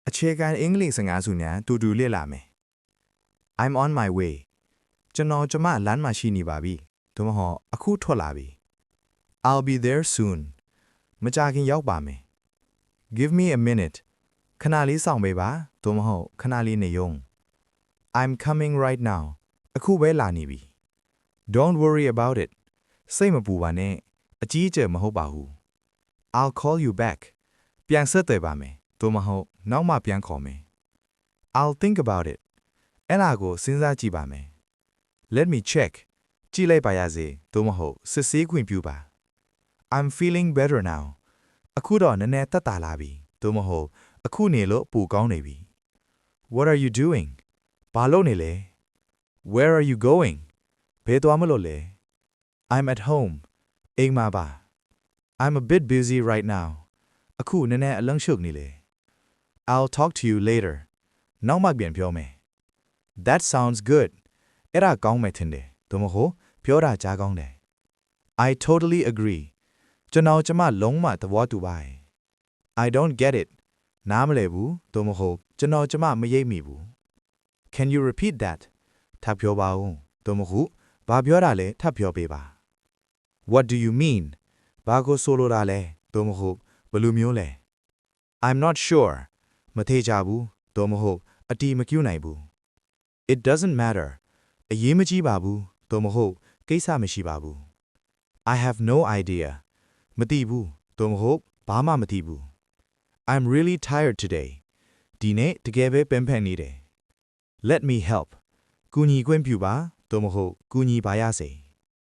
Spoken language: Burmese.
အခြေခံအင်္ဂလိပ်စကားစုများတူတူလေ့လာမယ် I'm on my way ကျွန်တော်ကျမလမ်းမှာရှိနေပါပြီသို့မဟုတ်အခုထွက်လာပြီ I'll be there soon မကြာခင်ရောက်ပါမယ် Give me a minute ခဏလေးစောင့်ပေးပါသို့မဟုတ်ခဏလေးနေရုံ I'm coming right now အခုပဲလာနေပြီ Don't worry about it စိတ်မပူပါနဲ့အကြီးအကျယ်မဟုတ်ပါဘူး I'll call you back ပြန်ဆက်သွယ်ပါမယ်သို့မဟုတ်နောက်မှပြန်ခေါ်မယ် I'll think about it အဲ့ဒါကိုစဉ်းစားကြည့်ပါမယ် Let me check ကြည့်လိုက်ပါရစေသို့မဟုတ်စစ်ဆေးခွင့်ပြုပါ I'm feeling better now အခုတော့နည်းနည်းသက်သာလာပြီသို့မဟုတ်အခုနေလို့ပူကောင်းနေပြီ What are you doing ဘာလုပ်နေလဲ Where are you going ဘယ်သွားမလို့လဲ I'm at home အိမ်မှာပါ I'm a bit busy right now အခုနည်းနည်းအလန့်ရှုပ်နေလေ I'll talk to you later နောက်မှပြန်ပြောမယ် That sounds good အဲ့ဒါကောင်းမယ်ထင်တယ်သို့မဟုတ်ပြောတာကြားကောင်းတယ် I totally agree ကျွန်တော်ကျမလုံးဝသဘောတူပါတယ် I don't get it နားမလည်ဘူးသို့မဟုတ်ကျွန်တော်ကျမမရိပ်မိဘူး Can you repeat that ထပ်ပြောပါဦးသို့မဟုတ်ဘာပြောတာလဲထပ်ပြောပေးပါ What do you mean ဘာကိုဆိုလိုတာလဲသို့မဟုတ်ဘယ်လိုမျိုးလဲ I'm not sure မထေချဘူးသို့မဟုတ်အတီးမကျူးနိုင်ဘူး It doesn't matter အရေးမကြီးပါဘူးသို့မဟုတ်ကိစ္စမရှိပါဘူး I have no idea မသိဘူးသို့မဟုတ်ဘာမှမသိဘူး I'm really tired today ဒီနေ့တကယ်ပဲပင်ပန်းနေတယ် Let me help ကူညီခွင့်ပြုပါသို့မဟုတ်ကူညီပါရစေ